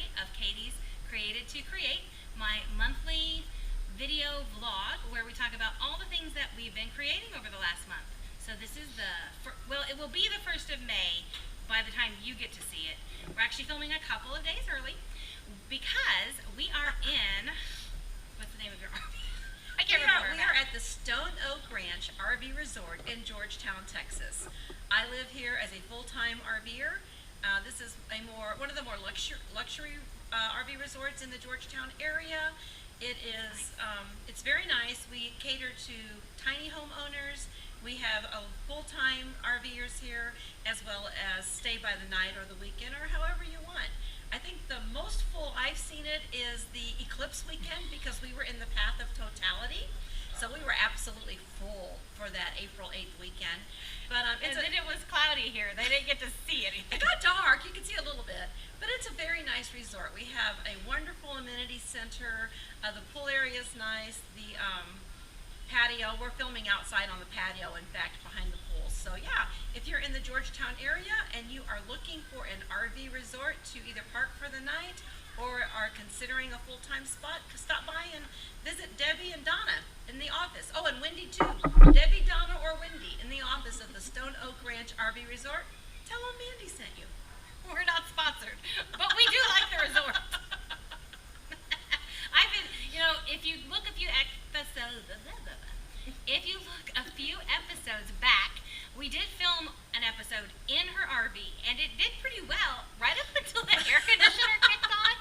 Thursday of Katie's Created to Create, my monthly video vlog where we talk about all the things that we've been creating over the last month. So this is it will be the 1st of May by the time you get to see it. We're actually filming a couple of days early because we are in, what's the name of your RV? I can't remember. We are at the Stone Oak Ranch RV Resort in Georgetown, Texas. I live here as a full-time RVer. This is one of the more luxury RV resorts in the Georgetown area. It's very nice. We cater to tiny homeowners. We have full-time RVers here, as well as stay by the night or the weekend, or however you want. I think the most full I've seen it is the eclipse weekend, because we were in the path of totality. So we were absolutely full for that April 8th weekend. But and then it was cloudy here. They didn't get to see anything. It got dark. You could see a little bit. But it's a very nice resort. We have a wonderful amenity center. The pool area is nice. The patio, we're filming outside on the patio, in fact, behind the pool. So yeah, if you're in the Georgetown area and you are looking for an RV resort to either park for the night or are considering a full-time spot, stop by and visit Debbie and Donna in the office. Oh, and Wendy too. Debbie, Donna, or Wendy in the office of the Stone Oak Ranch RV Resort. Tell them Mandy sent you. We're not sponsored, but we do like the resort. I've been, if you look a few episodes back, we did film an episode in her RV, and it did pretty well right up until the air conditioner kicked on,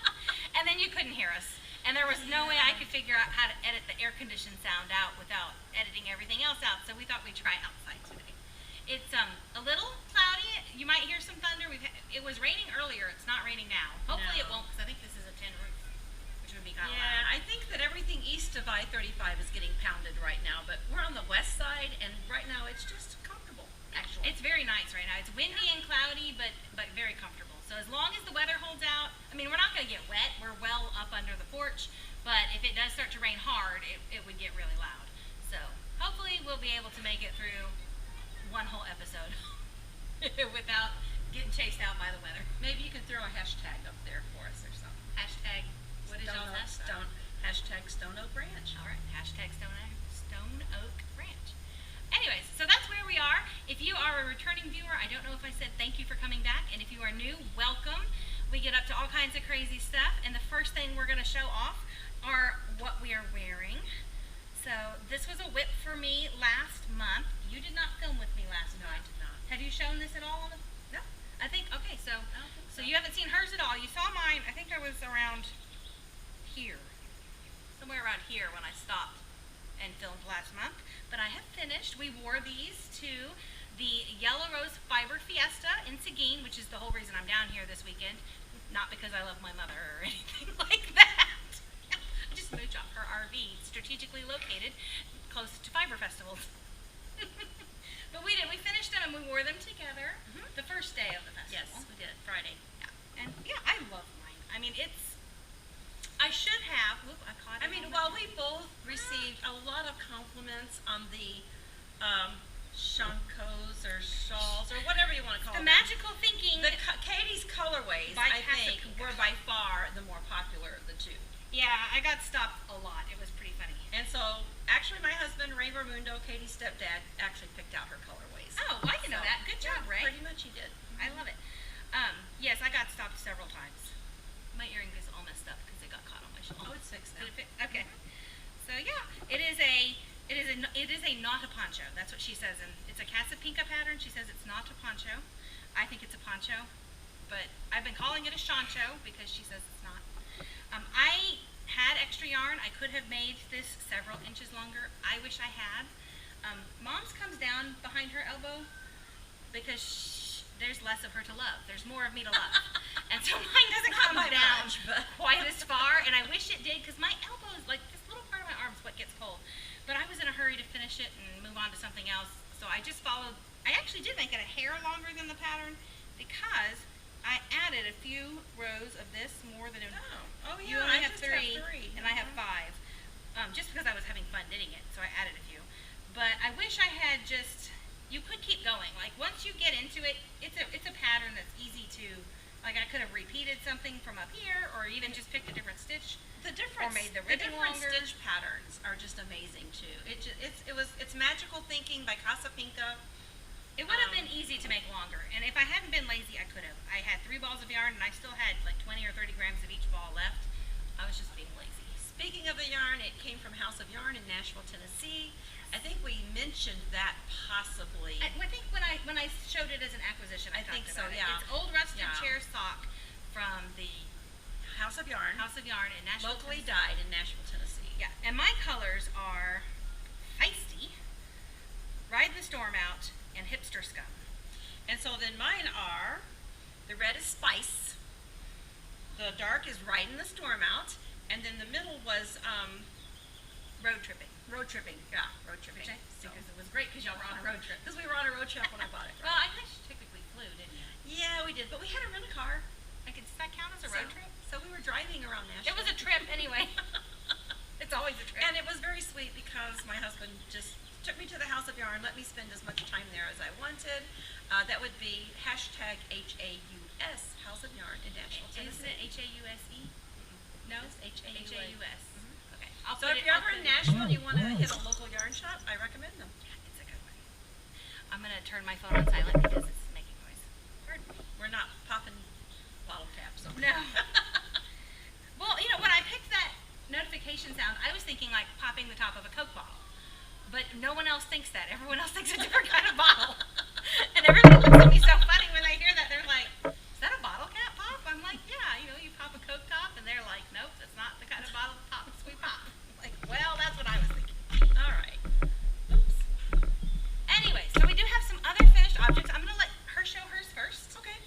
and then you couldn't hear us. And there was no way I could figure out how to edit the air condition sound out without editing everything else out, so we thought we'd try outside today. It's a little cloudy. You might hear some thunder. It was raining earlier. It's not raining now. Hopefully it won't, because I think this is a tin roof, which would be kind of loud. Yeah, I think that everything east of I-35 is getting pounded right now, but we're on the west side, and right now it's just comfortable, actually. It's very nice right now. It's windy and cloudy, but very comfortable. So as long as the weather holds out, I mean, we're not going to get wet. We're well up under the porch, but if it does start to rain hard, it would get really loud. So hopefully we'll be able to make it through one whole episode without getting chased out by the weather. Maybe you can throw a hashtag up there for us or something. Hashtag, what is y'all's hashtag? Hashtag Stone Oak Ranch. All right, hashtag Stone Oak Ranch. Anyways, so that's where we are. If you are a returning viewer, I don't know if I said thank you for coming back, and if you are new, welcome. We get up to all kinds of crazy stuff, and the first thing we're going to show off are what we are wearing. So this was a whip for me last month. You did not film with me last month. No, I did not. Have you shown this at all? No. I think, okay, so you haven't seen hers at all. You saw mine, I think I was around here. Somewhere around here when I stopped and filmed last month. But I have finished. We wore these to the Yellow Rose Fiber Fiesta in Seguin, which is the whole reason I'm down here this weekend. Not because I love my mother or anything like that. I just moved off her RV, strategically located close to fiber festivals. But we did. We finished them and we wore them together the first day of the festival. Yes, we did. Friday. Yeah. And yeah, I love mine. I mean, I should have. Whoop, I caught it. I mean, while we both received a lot of compliments on the shankos or shawls or whatever you want to call the them. magical thinking. Katie's colorways, I think, were by far the more popular of the two. Yeah, I got stopped a lot. It was pretty funny. And so, actually, my husband, Ray Vermundo, Katie's stepdad, actually picked out her colorways. Oh, I didn't know that. Good job, Ray. Pretty much he did. I love it. Yes, I got stopped several times. My earring is all messed up because it got caught on my shoulder. Oh, it's fixed now. Did it fix? Okay. So yeah, it is a not a poncho. That's what she says, and it's a Casapinka pattern. She says it's not a poncho. I think it's a poncho, but I've been calling it a shancho because she says it's not. I had extra yarn. I could have made this several inches longer. I wish I had. Mom's comes down behind her elbow because there's less of her to love. There's more of me to love. And so mine doesn't come down quite as far, and I wish it did because my elbow is like this little part of my arm is what gets cold. But I was in a hurry to finish it and move on to something else, so I just followed. I actually did make it a hair longer than the pattern because I added a few rows of this more than Oh yeah, you only have just three, have three, and I have 5. Just because I was having fun knitting it, so I added a few. But I wish I had just. You could keep going. Like once you get into it, it's a pattern that's easy to. Like Like I could have repeated something from up here, or even just picked a different stitch. The different, Or made the ribbon longer. stitch patterns are just amazing too. It's magical thinking by Casa Pinka. It would have been easy to make longer, and if I hadn't been lazy, I could have. I had 3 balls of yarn, and I still had like 20 or 30 grams of each ball left. I was just being lazy. Speaking of the yarn, it came from House of Yarn in Nashville, Tennessee. I think we mentioned that possibly. I think when I showed it as an acquisition, I think talked so, about it. yeah. It's old rusted Yeah. chair sock from the House of Yarn. House of Yarn in Nashville, Locally Tennessee. dyed in Nashville, Tennessee. Yeah, and my colors are feisty, ride the storm out, and hipster scum. And so then mine are, the red is spice, the dark is riding the storm out, and then the middle was Road tripping. road tripping. Yeah, road tripping. Which I So, because it was great because y'all were on a road trip. because we were on a road trip when I bought it. Well, I guess you technically flew, didn't you? Yeah, we did, but we had to rent a car. Does that count as a road trip? So we were driving around Nashville. It was a trip anyway. It's always a trip. And it was very sweet because my husband just took me to the House of Yarn, let me spend as much time there as I wanted. That would be hashtag HAUS, House of Yarn in Nashville, Isn't Tennessee. it H-A-U-S-E? No? It's HAUS. H-A-U-S. Mhm. Okay. So if you're ever in Nashville and you want to hit a local yarn shop, I recommend them. It's a good one. I'm going to turn my phone on silent because it's making noise. Pardon me. We're not popping bottle caps. Okay. No. Well, when I picked that notification sound, I was thinking like popping the top of a Coke bottle. But no one else thinks that. Everyone else thinks a different kind of bottle. And everyone looks at me so funny when they hear that. They're like, is that a bottle cap pop? I'm like, yeah, you pop a Coke top. And they're like, nope, that's not the kind of bottle pops we pop. I'm like, well, that's what I was thinking. All right. Oops. Anyway, so we do have some other finished objects. I'm going to let her show hers first. Okay.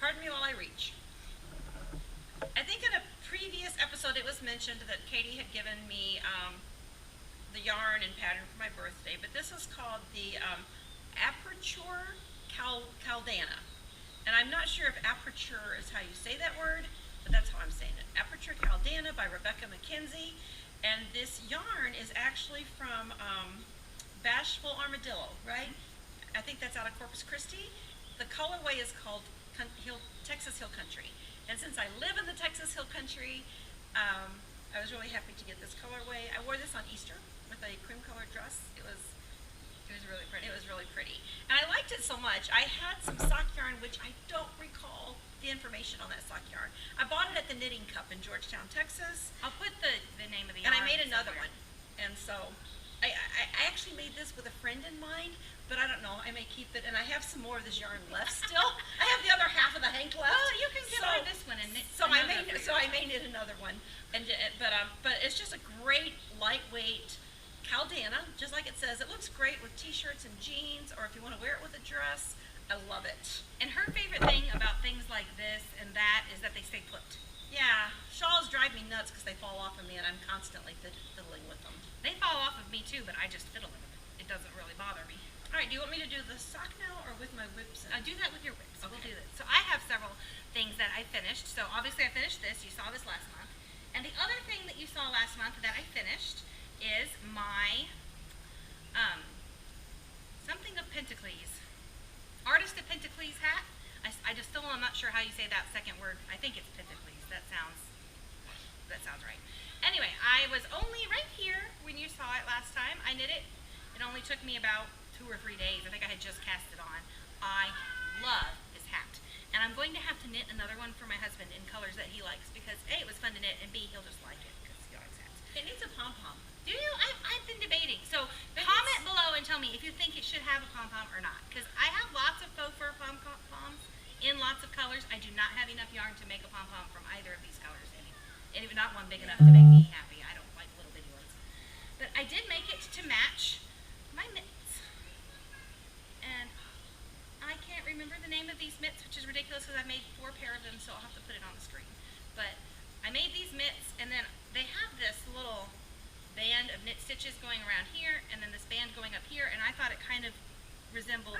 Pardon me while I reach. I think in a previous episode it was mentioned that Katie had given me the yarn and pattern for my birthday, but this is called the Aperture Caldana. And I'm not sure if aperture is how you say that word, but that's how I'm saying it. Aperture Caldana by Rebecca McKenzie. And this yarn is actually from Bashful Armadillo, right? I think that's out of Corpus Christi. The colorway is called Texas Hill Country. And since I live in the Texas Hill Country, I was really happy to get this colorway. I wore this on Easter with a cream colored dress. It was really pretty. It was really pretty. And I liked it so much. I had some sock yarn, which I don't recall the information on that sock yarn. I bought it at the Knitting Cup in Georgetown, Texas. I'll put the name of the And yarn I made another somewhere. one. And so I actually made this with a friend in mind, but I don't know. I may keep it. And I have some more of this yarn left still. I have the other half of the hank left. Well, you can give her this one and knit So I another may for knit another one. And but it's just a great lightweight Caldana, just like it says. It looks great with t-shirts and jeans, or if you want to wear it with a dress. I love it. And her favorite thing about things like this and that is that they stay put. Yeah, shawls drive me nuts because they fall off of me, and I'm constantly fiddling with them. They fall off of me too, but I just fiddle with them. It doesn't really bother me. All right, do you want me to do the sock now, or with my whips? Do that with your whips. Okay. We'll do this. So I have several things that I finished. So obviously I finished this. You saw this last month. And the other thing that you saw last month that I finished is my something of Pentacles. Artist of Pentacles hat. I just still am not sure how you say that second word. I think it's Pentacles. That sounds right. Anyway, I was only right here when you saw it last time. I knit it. It only took me about 2 or 3 days. I think I had just cast it on. I love this hat. And I'm going to have to knit another one for my husband in colors that he likes because A, it was fun to knit, and B, he'll just like it because he likes hats. It needs a pom-pom. Do you? I've been debating. So comment below and tell me if you think it should have a pom-pom or not. Because I have lots of faux fur pom-poms in lots of colors. I do not have enough yarn to make a pom-pom from either of these colors. And even not one big enough to make me happy. I don't like little bitty ones. But I did make it to match my mitts. And I can't remember the name of these mitts, which is ridiculous because I made 4 pair of them, so I'll have to put it on the screen. But I made these mitts, and then they have this little band of knit stitches going around here, and then this band going up here, and I thought it kind of resembled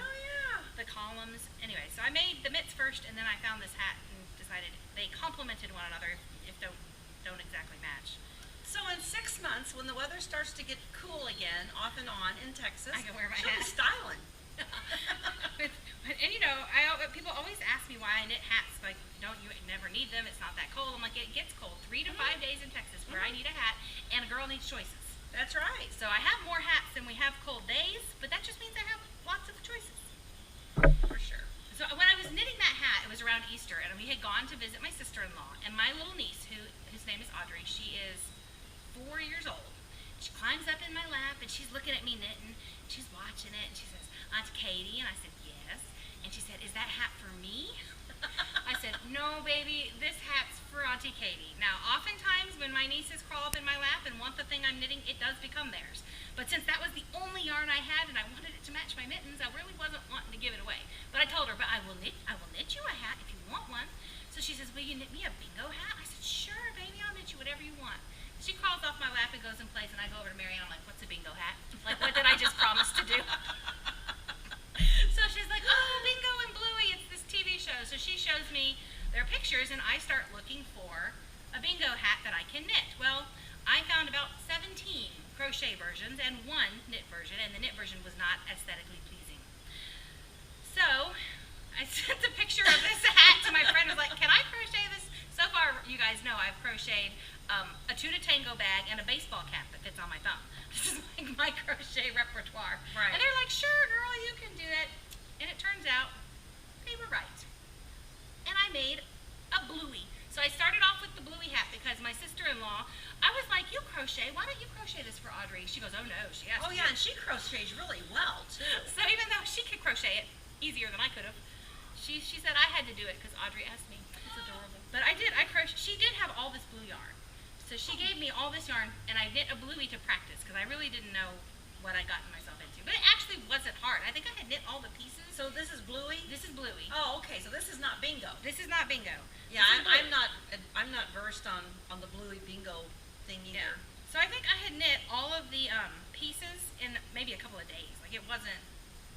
the columns. Anyway, so I made the mitts first, and then I found this hat and decided they complemented one another if don't exactly match. So in 6 months, when the weather starts to get cool again, off and on in Texas, I can wear my she'll hat. be styling. And people always ask me why I knit hats like don't you never need them? It's not that cold. I'm like, it gets cold 3 to 5 days in Texas where I need a hat, and a girl needs choices. That's right. So I have more hats than we have cold days, but that just means I have lots of choices. For sure. So when I was knitting that hat, it was around Easter, and we had gone to visit my sister-in-law, and my little niece, whose name is Audrey, she is 4 years old. She climbs up in my lap, and she's looking at me knitting. She's watching it, and she says, "Aunt Katie," and I said, "Yes." And she said, "Is that hat for me?" I said, "No, baby, this hat's for Auntie Katie." Now, oftentimes when my nieces crawl up in my lap and want the thing I'm knitting, it does become theirs. But since that was the only yarn I had and I wanted it to match my mittens, I really wasn't wanting to give it away. But I told her, "But I will knit you a hat if you want one." So she says, "Will you knit me a bingo hat?" I said, "Sure, baby, I'll knit you whatever you want." She crawls off my lap and goes in place, and I go over to Mary and I'm like, "What's a bingo hat? Like, what did I just promise to do?" So she's like, "Oh, Bingo and Bluey, it's this TV show." So she shows me their pictures, and I start looking for a bingo hat that I can knit. Well, I found about 17 crochet versions and one knit version, and the knit version was not aesthetically pleasing. So I sent a picture of this hat to my friend. I was like, "Can I crochet this?" So far, you guys know I've crocheted a tuna tango bag and a baseball cap that fits on my thumb. This is like my crochet repertoire. Right. And they're like, "Sure, girl, you can do it." And it turns out they were right. And I made a Bluey. So I started off with the Bluey hat because my sister-in-law, I was like, "You crochet, why don't you crochet this for Audrey?" She goes, "Oh no, she has to." Oh yeah, and she crochets really well too. So even though she could crochet it easier than I could have, she said I had to do it because Audrey asked me. It's adorable. But I did, she did have all this blue yarn. So she gave me all this yarn, and I knit a Bluey to practice because I really didn't know what I'd gotten myself into. But it actually wasn't hard. I think I had knit all the pieces. So this is Bluey? This is Bluey. Oh, okay. So this is not bingo. This is not bingo. Yeah, This is Bluey. I'm not versed on the Bluey bingo thing either. Yeah. So I think I had knit all of the pieces in maybe a couple of days. Like, it wasn't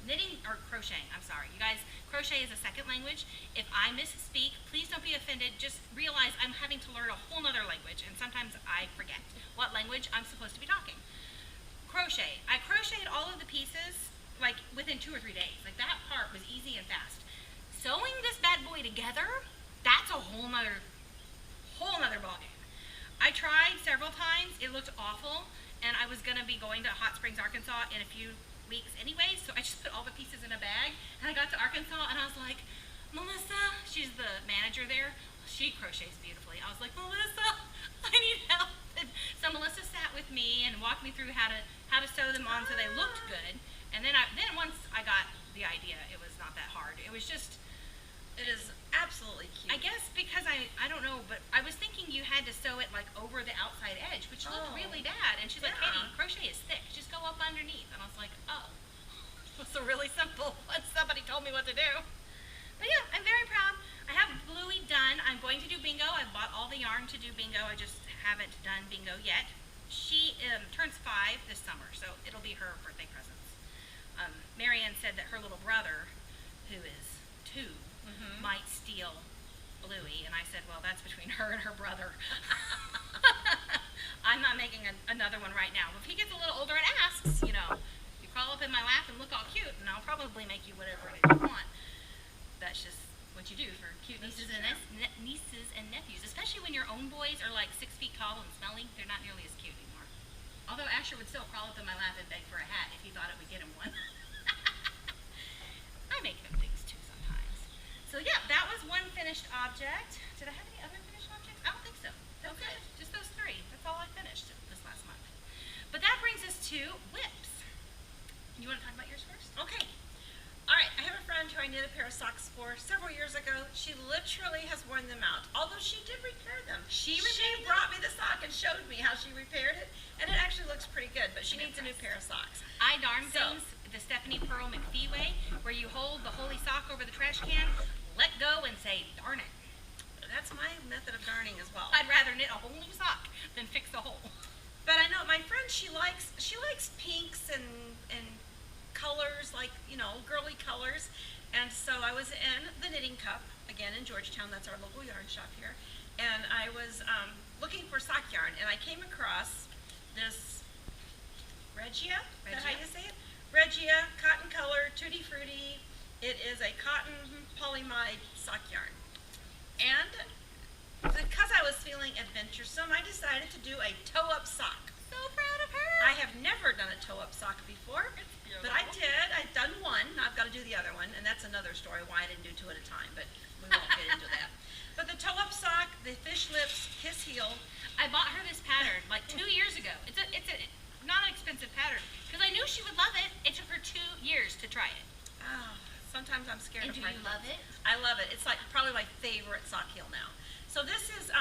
knitting or crocheting. I'm sorry. You guys, crochet is a second language. If I misspeak, please don't be offended. Just realize I'm having to learn a whole nother language, and sometimes I forget what language I'm supposed to be talking. Crochet. I crocheted all of the pieces like within 2 or 3 days. Like, that part was easy and fast. Sewing this bad boy together, that's a whole nother ballgame. I tried several times. It looked awful, and I was gonna be going to Hot Springs, Arkansas in a few weeks anyway, so I just put all the pieces in a bag, and I got to Arkansas, and I was like, "Melissa," she's the manager there, she crochets beautifully. I was like, "Melissa, I need help." And so Melissa sat with me and walked me through how to sew them on so they looked good. And then once I got the idea, it was not that hard. It was just, It is absolutely cute. I guess because I don't know, but I was thinking you had to sew it like over the outside edge, which looked really bad. And she's like, Yeah. "Katie, crochet is thick. Just go up underneath." And I was like, "Oh, so really simple." Once somebody told me what to do. But yeah, I'm very proud. I have Bluey done. I'm going to do bingo. I bought all the yarn to do bingo. I just haven't done bingo yet. She turns 5 this summer, so it'll be her birthday presents. Marianne said that her little brother, who is 2, might steal Bluey, and I said, "Well, that's between her and her brother." I'm not making another one right now. If he gets a little older and asks, you crawl up in my lap and look all cute, and I'll probably make you whatever it is you want. That's just what you do for cute nieces and nephews, especially when your own boys are like 6 feet tall and smelly. They're not nearly as cute anymore. Although Asher would still crawl up in my lap and beg for a hat if he thought it would get him one. I make them things too sometimes. So yeah, that was one finished object. Did I have any other finished objects? I don't think so. That's Okay. it. Just those 3. That's all I finished this last month. But that brings us to WIPs. You want to talk about yours first? Okay. All right, I have a friend who I knit a pair of socks for several years ago. She literally has worn them out, although she did repair them. She repaired them? brought me the sock and showed me how she repaired it, and it actually looks pretty good, but she needs a new pair of socks. I darn So- things the Stephanie Pearl McPhee way, where you hold the holy sock over the trash can, let go, and say, "Darn it." That's my method of darning as well. I'd rather knit a whole new sock than fix the hole. But I know my friend, she likes pinks and colors, like, girly colors. And so I was in the Knitting Cup, again in Georgetown, that's our local yarn shop here. And I was looking for sock yarn, and I came across this Regia. Is that how you say it? Regia, cotton color, tutti frutti. It is a cotton polymide sock yarn. And because I was feeling adventuresome, I decided to do a toe-up sock. So proud of her. I have never done a toe-up sock before, but I did. I've done one. Now I've got to do the other one, and that's another story why I didn't do two at a time, but we won't get into that. But the toe-up sock, the fish lips, kiss heel. I bought her this pattern like 2 years ago. It's a not an expensive pattern because I knew she would love it. It took her 2 years to try it. Oh, sometimes I'm scared And of do you love it? I love it. It's like probably my favorite sock heel now. So this is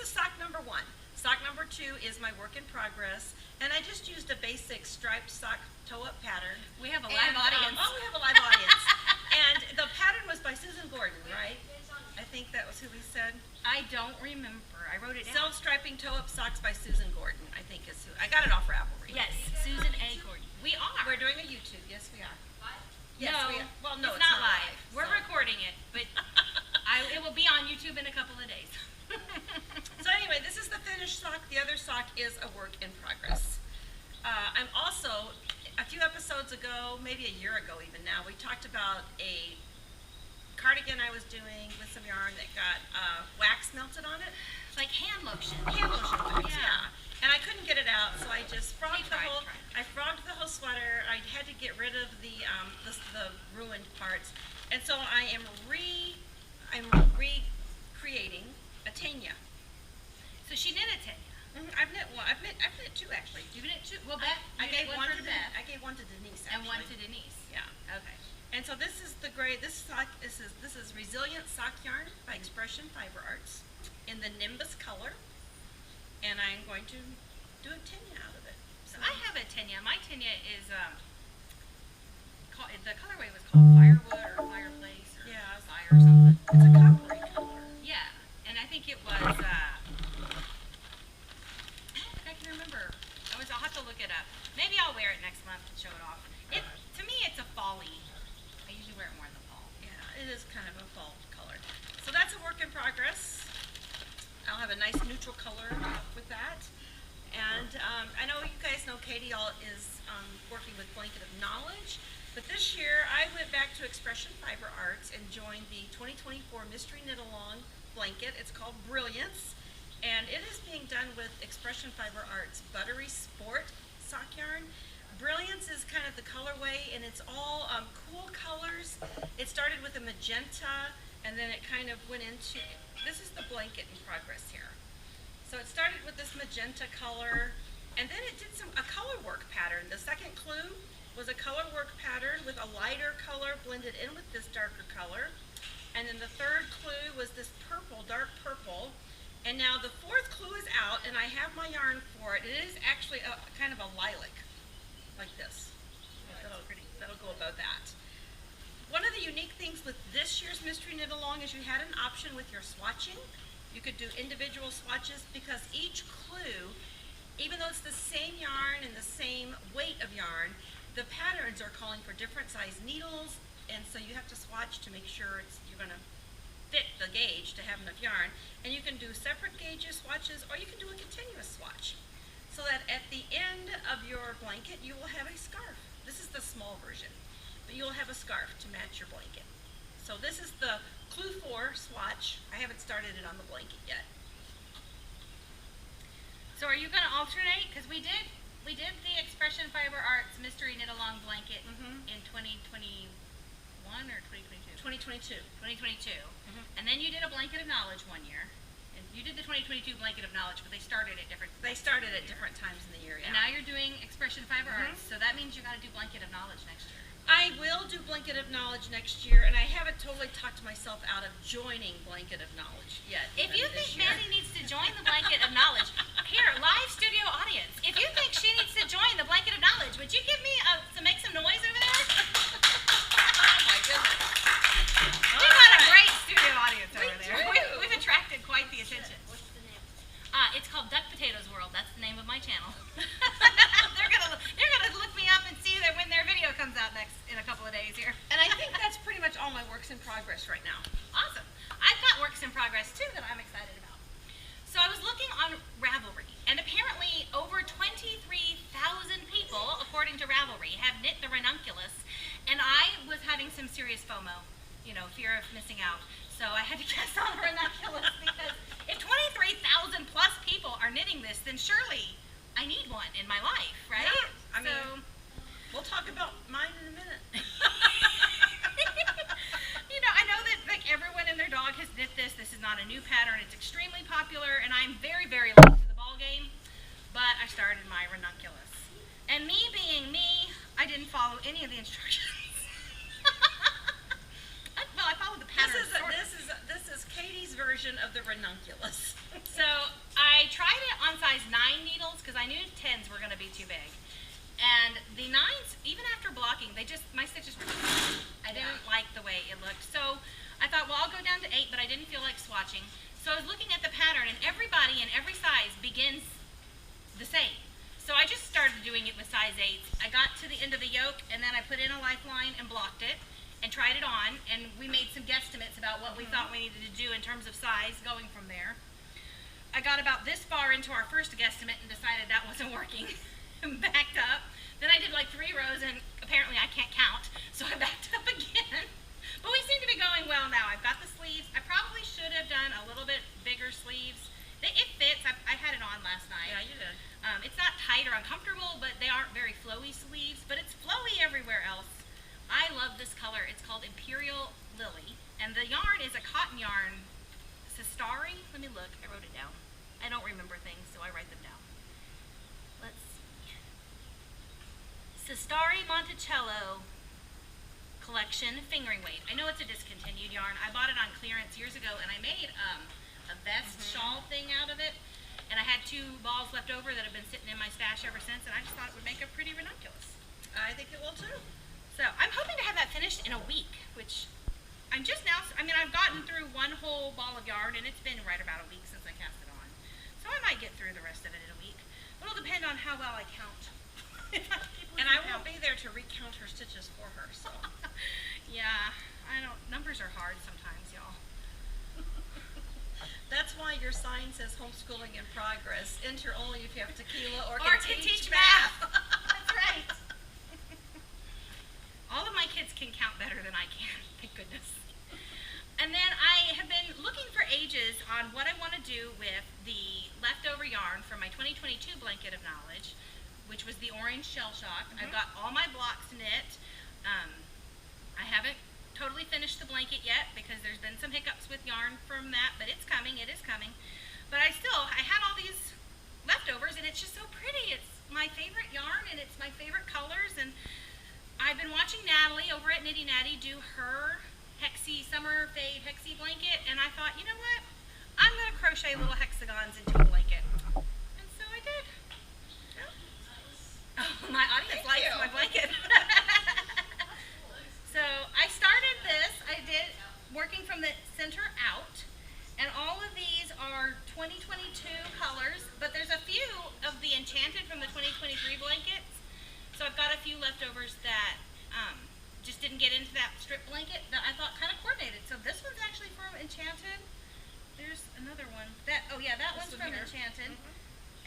sock number 1. Sock number 2 is my work in progress, and I just used a basic striped sock toe-up pattern. We have a live audience. We have a live audience. And the pattern was by Susan Gordon, right? I think that was who we said. I don't remember. I wrote it down. Self-striping toe-up socks by Susan Gordon, I think is who. I got it off Ravelry. Yes, Susan A. Gordon. We are. We're doing a YouTube. Yes, we are. Yes, no, we are. Well, no, it's not live. We're so. recording it, but it will be on YouTube in a couple of days. So anyway, this is the finished sock. The other sock is a work in progress. I'm also, a few episodes ago, maybe a year ago even now, we talked about a cardigan I was doing with some yarn that got wax melted on it. Like hand lotion. Hand lotion wax, Yeah. And I couldn't get it out, so I just frogged tried. I frogged the whole sweater. I had to get rid of the ruined parts. And so I'm recreating a tenya. So she knit a tenya. I've knit one. I've knit two actually. You knit two. Well, Beth, I gave one for to Beth. I gave one to Denise actually. And one to Denise. Yeah. Okay. And so this is the gray. This is Resilient Sock Yarn by Expression Fiber Arts in the Nimbus color, and I'm going to do a tenya out of it. So I have a tenya. My tenya is the colorway was called Firewood or Fireplace or Fire or something. It's a coppery color. Yeah, and I think it was. I don't think I can remember. I'll have to look it up. Maybe I'll wear it next month to show it off. To me, it's a fall-y. I usually wear it more in the fall. Yeah, it is kind of a fall color. So that's a work in progress. I'll have a nice neutral color with that. And I know you guys know Katie is working with Blanket of Knowledge, but this year I went back to Expression Fiber Arts and joined the 2024 Mystery Knit Along blanket. It's called Brilliance, and it is being done with Expression Fiber Arts Buttery Sport sock yarn. Brilliance is kind of the colorway, and it's all cool colors. It started with a magenta, and then it kind of went into, this is the blanket in progress here. So it started with this magenta color, and then it did a color work pattern. The second clue was a color work pattern with a lighter color blended in with this darker color. And then the third clue was this purple, dark purple. And now the fourth clue is out, and I have my yarn for it. It is actually a kind of a lilac, like this. That'll go above that. One of the unique things with this year's Mystery Knit Along is you had an option with your swatching. You could do individual swatches because each clue, even though it's the same yarn and the same weight of yarn, the patterns are calling for different size needles, and so you have to swatch to make sure you're going to fit the gauge to have enough yarn. And you can do separate gauges swatches, or you can do a continuous swatch, so that at the end of your blanket you will have a scarf. This is the small version, but you'll have a scarf to match your blanket. So this is the Clue 4 swatch. I haven't started it on the blanket yet. So are you going to alternate? Because we did the Expression Fiber Arts Mystery Knit Along blanket in 2021 or 2022? 2022. 2022. And then you did a Blanket of Knowledge one year. And you did the 2022 Blanket of Knowledge, but they started at different times in the year, yeah. And now you're doing Expression Fiber Arts, so that means you got to do Blanket of Knowledge next year. I will do Blanket of Knowledge next year, and I haven't totally talked myself out of joining Blanket of Knowledge yet. If you think Mandy needs to join the Blanket of Knowledge, here, live studio audience, if you think she needs to join the Blanket of Knowledge, would you give me make some noise over there? Oh my goodness. We've got a great studio audience over there. We've attracted quite the attention. What's the name? It's called Duckpotatoe's World. That's the name of my channel. They're gonna look me up and see that when their video comes out next in a couple of days here. And I think that's pretty much all my works in progress right now. Awesome. I've got works in progress too that I'm excited about. So I was looking on Ravelry, and apparently over 23,000 people, according to Ravelry, have knit the ranunculus, and I was having some serious FOMO, fear of missing out. So I had to guess on the ranunculus. then surely I need one in my life, right? Yeah, I mean, we'll talk about mine in a minute. You know, I know that like everyone and their dog has knit this. This is not a new pattern. It's extremely popular, and I'm very, very late to the ball game. But I started my ranunculus, and me being me, I didn't follow any of the instructions. Well, I followed the pattern. This is Katie's version of the ranunculus. So I tried it on size 9 needles because I knew 10s were going to be too big. And the 9s, even after blocking, my stitches were I didn't like the way it looked. So I thought, well, I'll go down to 8, but I didn't feel like swatching. So I was looking at the pattern, and everybody in every size begins the same. So I just started doing it with size 8s. I got to the end of the yoke, and then I put in a lifeline and blocked it and tried it on, and we made some guesstimates about what we thought we needed to do in terms of size going from there. I got about this far into our first guesstimate and decided that wasn't working. Backed up. Then I did like 3 rows, and apparently I can't count, so I backed up again. But we seem to be going well now. I've got the sleeves. I probably should have done a little bit bigger sleeves. It fits. I had it on last night. Yeah, you did. It's not tight or uncomfortable, but they aren't very flowy sleeves, but it's flowy everywhere else. I love this color. It's called Imperial Lily, and the yarn is a cotton yarn, Sistari. Let me look. I wrote it down. I don't remember things, so I write them down. Let's see. Sistari Monticello collection fingering weight. I know it's a discontinued yarn. I bought it on clearance years ago, and I made a vest shawl thing out of it, and I had 2 balls left over that have been sitting in my stash ever since, and I just thought it would make a pretty ranunculus. I think it will too. So I'm hoping to have that finished in a week, which I'm just now, I mean, I've gotten through 1 whole ball of yarn, and it's been right about a week since I cast it on. So I might get through the rest of it in a week. But it'll depend on how well I count. And I won't be there to recount her stitches for her, so. Yeah, numbers are hard sometimes, y'all. That's why your sign says homeschooling in progress. Enter only if you have tequila or Or can can teach teach math. That's right. All of my kids can count better than I can, thank goodness. And then I have been looking for ages on what I want to do with the leftover yarn from my 2022 Blanket of Knowledge, which was the orange shell shock. I've got all my blocks knit. I haven't totally finished the blanket yet because there's been some hiccups with yarn from that, but it's coming, it is coming. But I had all these leftovers, and it's just so pretty. It's my favorite yarn, and it's my favorite colors, and I've been watching Natalie over at Nitty Natty do her summer fade hexie blanket, and I thought, you know what? I'm going to crochet little hexagons into a blanket. And so I did. Oh, my audience likes my blanket. So I started this. I did working from the center out, and all of these are 2022 colors, but there's a few of the Enchanted from the 2023 blankets. So I've got a few leftovers that just didn't get into that strip blanket that I thought kind of coordinated. So this one's actually from Enchanted. There's another one. That one's from Enchanted.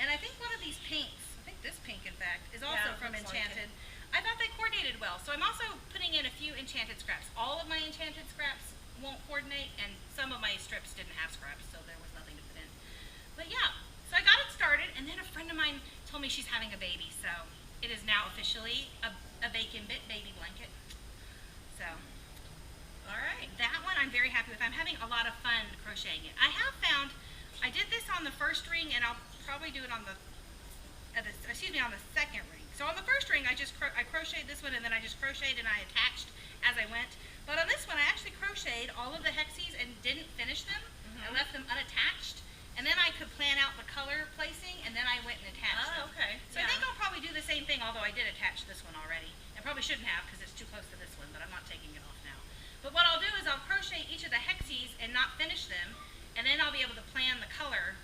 And I think one of these pinks, I think this pink in fact, is also from Enchanted. I thought they coordinated well. So I'm also putting in a few Enchanted scraps. All of my Enchanted scraps won't coordinate, and some of my strips didn't have scraps, so there was nothing to put in. But yeah, so I got it started, and then a friend of mine told me she's having a baby, so it is now officially a bacon bit baby blanket. So, all right, that one I'm very happy with. I'm having a lot of fun crocheting it. I have found, I did this on the first ring, and I'll probably do it on the second ring. So on the first ring, I crocheted this one, and then I just crocheted and I attached as I went. But on this one, I actually crocheted all of the hexies and didn't finish them. I left them unattached, and then I could plan out the color placing, and then I went and attached them. Okay. So I think I'll probably do the same thing, although I did attach this one already. I probably shouldn't have because it's too close to this one, but I'm not taking it off now. But what I'll do is I'll crochet each of the hexies and not finish them, and then I'll be able to plan the color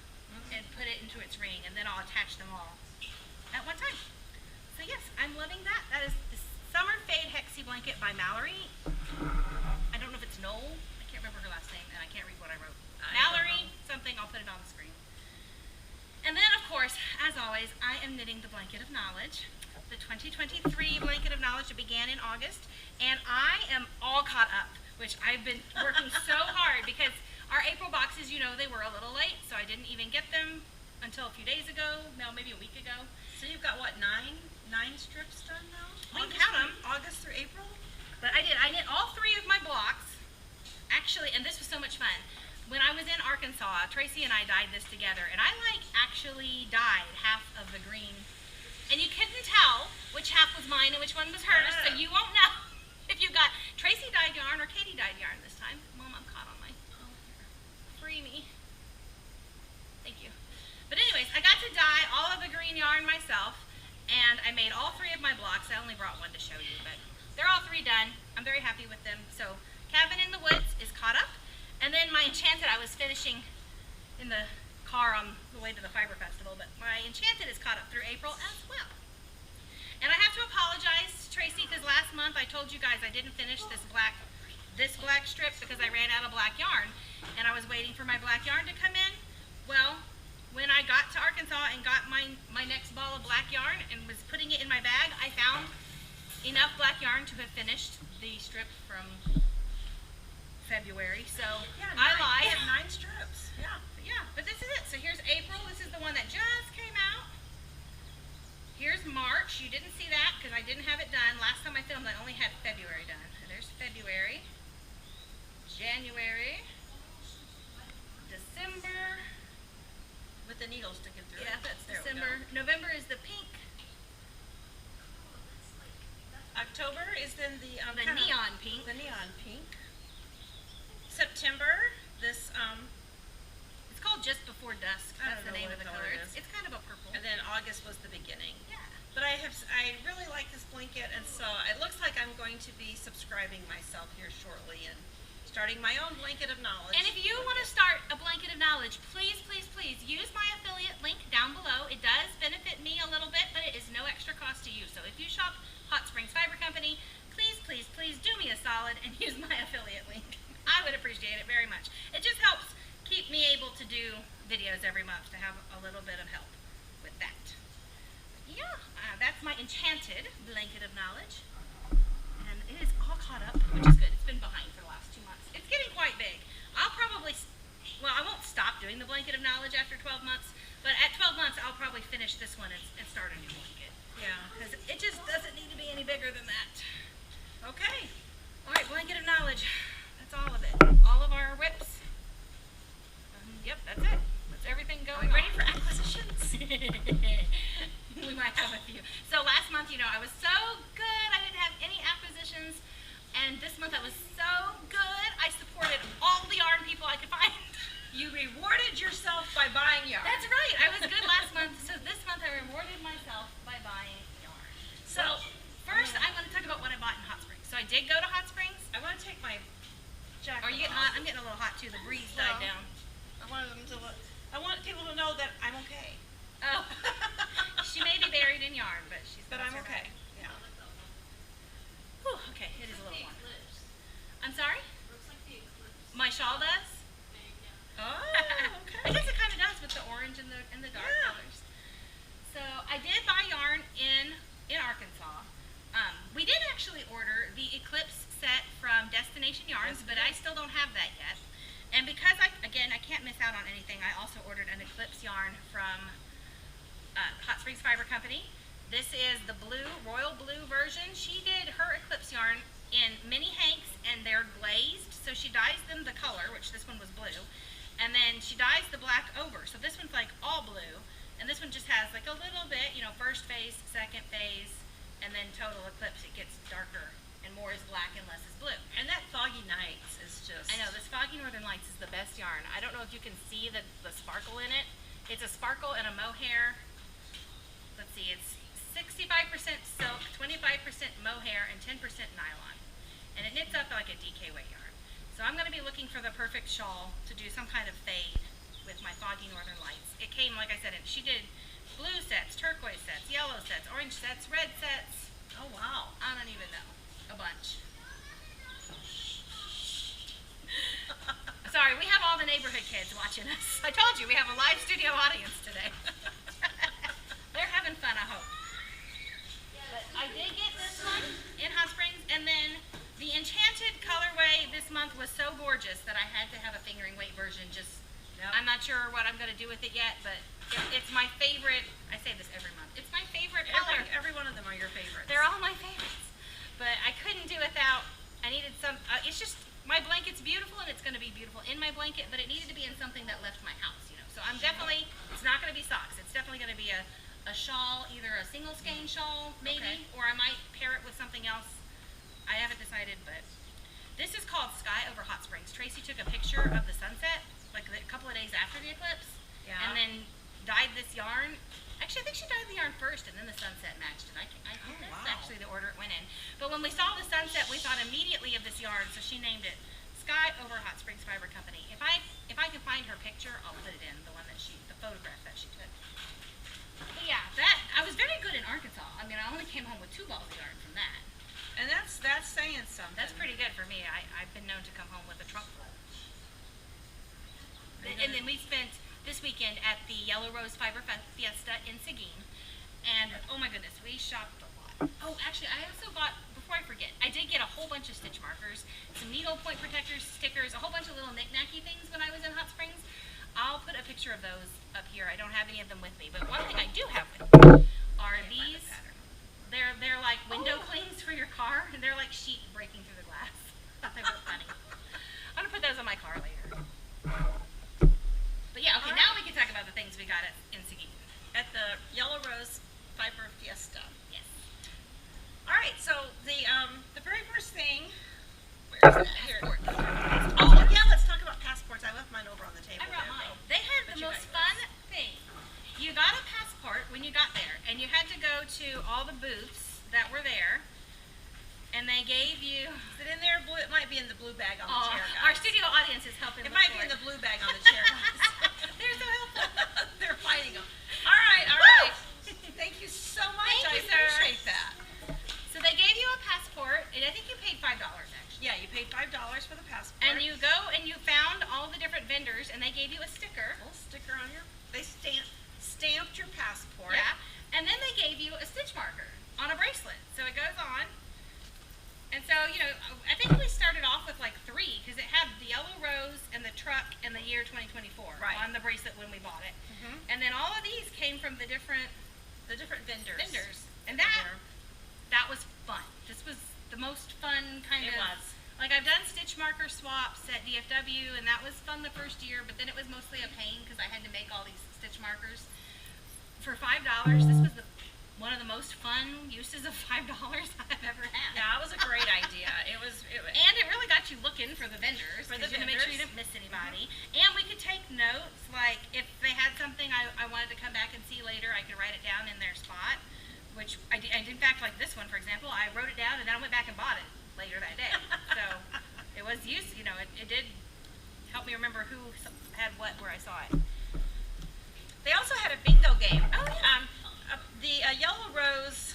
and put it into its ring, and then I'll attach them all at one time. So yes, I'm loving that. That is the Summer Fade Hexie Blanket by Mallory. I don't know if it's Knoll. I can't remember her last name, and I can't read what I wrote. Mallory something, I'll put it on the screen. And then, of course, as always, I am knitting the Blanket of Knowledge, the 2023 Blanket of Knowledge that began in August, and I am all caught up, which I've been working so hard because our April boxes, you know, they were a little late, so I didn't even get them until a few days ago, no, maybe a week ago. So you've got what, nine strips done now? We can count them. August through April? But I knit all 3 of my blocks. Actually, and this was so much fun. When I was in Arkansas, Tracy and I dyed this together, and I actually dyed half of the green. And you couldn't tell which half was mine and which one was hers, so you won't know if you got Tracy dyed yarn or Katie dyed yarn this time. Mom, I'm caught on my, free me. Thank you. But anyways, I got to dye all of the green yarn myself, and I made all 3 of my blocks. I only brought one to show you, but they're all 3 done. I'm very happy with them. So Cabin in the Woods is caught up. And then my Enchanted, I was finishing in the car on the way to the Fiber Festival, but my Enchanted is caught up through April as well. And I have to apologize to Tracy because last month I told you guys I didn't finish this black strip because I ran out of black yarn, and I was waiting for my black yarn to come in. Well, when I got to Arkansas and got my next ball of black yarn and was putting it in my bag, I found enough black yarn to have finished the strip from February. So yeah, I lied. You have 9 strips. Yeah, but this is it. So here's April. This is the one that just came out. Here's March. You didn't see that because I didn't have it done. Last time I filmed, I only had February done. And there's February, January, December. With the needle sticking through. Yeah, that's December. November is the pink. October is then the neon pink. The neon pink. September, this it's called Just Before Dusk. That's the name of the color. It's kind of a purple. And then August was the beginning. Yeah. But I really like this blanket, and so it looks like I'm going to be subscribing myself here shortly and starting my own blanket of knowledge. And if you want to start a blanket of knowledge, please, please, please use my affiliate link down below. It does benefit me a little bit, but it is no extra cost to you. So if you shop Hot Springs Fiber Company, please, please, please do me a solid and use my affiliate link. I would appreciate it very much. It just helps keep me able to do videos every month to have a little bit of help with that. Yeah, that's my Enchanted blanket of knowledge. And it is all caught up, which is good. It's been behind for the last 2 months. It's getting quite big. I'll probably, well, I won't stop doing the blanket of knowledge after 12 months, but at 12 months, I'll probably finish this one and start a new blanket. Yeah. Because it just doesn't need to be any bigger than that. Okay. All right, blanket of knowledge. That's all of it. All of our whips. Yep, that's it. That's everything going on. Ready for acquisitions? We might have a few. So last month, you know, I was so good. I didn't have any acquisitions. And this month I was so good. I supported all the yarn people I could find. You rewarded yourself by buying yarn. That's right. I was good last month. So this month I rewarded myself by buying yarn. So first I'm going to talk about what I bought in Hot Springs. So I did go to Hot Springs. I want to take my jacket Are you getting hot? I'm getting a little hot too. The breeze died down. I want people to know that I'm okay. Oh. She may be buried in yarn, but she's But I'm okay. Yeah. Whew, okay, it is a little warm. I'm sorry? My shawl does? Oh, okay. I guess it kind of does with the orange and the dark colors. So I did buy yarn in Arkansas. We did actually order the Eclipse set from Destination Yarns, but I still don't have that yet. And because I can't miss out on anything, I also ordered an Eclipse yarn from Hot Springs Fiber Company. This is the blue, royal blue version. She did her Eclipse yarn in mini hanks, and they're glazed. So she dyes them the color, which this one was blue, and then she dyes the black over. So this one's like all blue, and this one just has like a little bit, you know, first phase, second phase, and then total Eclipse. It gets darker, and more is black and less is blue. And that Foggy Nights is just... I know, this Foggy Northern Lights is the best yarn. I don't know if you can see the sparkle in it. It's a sparkle and a mohair. Let's see, it's 65% silk, 25% mohair, and 10% nylon. And it knits up like a DK weight yarn. So I'm going to be looking for the perfect shawl to do some kind of fade with my Foggy Northern Lights. It came, like I said, she did blue sets, turquoise sets, yellow sets, orange sets, red sets. Oh, wow. I don't even know. A bunch. Sorry, we have all the neighborhood kids watching us. I told you, we have a live studio audience today. They're having fun, I hope. But I did get this one in Hot Springs, and then the Enchanted colorway this month was so gorgeous that I had to have a fingering weight version just Yep. I'm not sure what I'm going to do with it yet, but it's my favorite. I say this every month. It's my favorite color. Every one of them are your favorites. They're all my favorites. But I couldn't do without, I needed some, it's just, my blanket's beautiful and it's going to be beautiful in my blanket, but it needed to be in something that left my house, you know. So I'm definitely, it's not going to be socks. It's definitely going to be a shawl, either a single skein shawl maybe, or I might pair it with something else. I haven't decided, but this is called Sky Over Hot Springs. Tracy took a picture of the sunset, like a couple of days after the eclipse, and then dyed this yarn. Actually, I think she dyed the yarn first, and then the sunset matched it. I think that's actually the order it went in. But when we saw the sunset, we thought immediately of this yarn, so she named it Sky Over Hot Springs Fiber Company. If I can find her picture, I'll put it in, the one that the photograph that she took. But yeah, I was very good in Arkansas. I mean, I only came home with 2 balls of yarn from that. And that's saying something. That's pretty good for me. I've been known to come home with a trunk full. And then we spent this weekend at the Yellow Rose Fiber Fiesta in Seguin. And oh my goodness, we shopped a lot. Oh, actually, I also bought, before I forget, I did get a whole bunch of stitch markers, some needle point protectors, stickers, a whole bunch of little knick-knacky things when I was in Hot Springs. I'll put a picture of those up here. I don't have any of them with me, but one thing I do have with me are these. They're like window clings for your car, and they're like sheet breaking through the glass. I thought they were funny. I'm gonna put those on my car later. But yeah, okay, now we can talk about the things we got in Seguin. At the Yellow Rose Fiber Fiesta. Yes. All right, so the very first thing. Where is it? Here. Oh yeah, let's talk about passports. I left mine over on the table. I brought mine. They had the most fun thing. You got a passport when you got there, and you had to go to all the booths that were there, and they gave you. Is it in there? Blue? It might be in the blue bag on the chair, guys. Our studio audience is helping. It might be in the blue bag on the chair, guys. They're so helpful. They're fighting them. All right, all right. Thank you so much. Thank you, I appreciate sir. that. So they gave you a passport, and I think you paid $5 actually. Yeah, you paid $5 for the passport. And you go and you found all the different vendors, and they gave you a sticker. A little sticker on your. They stamped your passport. Yeah. And then they gave you a stitch marker on a bracelet. So it goes on. And so, you know, I think we started off with like 3 because it had the Yellow Rose and the truck and the year 2024 on the bracelet when we bought it. And then all of these came from the different vendors. And that was fun. This was the most fun kind of. It was. Like I've done stitch marker swaps at DFW, and that was fun the first year, but then it was mostly a pain because I had to make all these stitch markers. For $5, this was one of the most fun uses of $5 I've ever had. Yeah, it was a great idea. And it really got you looking for the vendors. To make sure you didn't miss anybody. And we could take notes, like if they had something I wanted to come back and see later, I could write it down in their spot, which I did. In fact, like this one, for example, I wrote it down and then I went back and bought it later that day. So it was used, you know, it did help me remember who had what where I saw it. They also had a bingo game. Oh, yeah. The Yellow Rose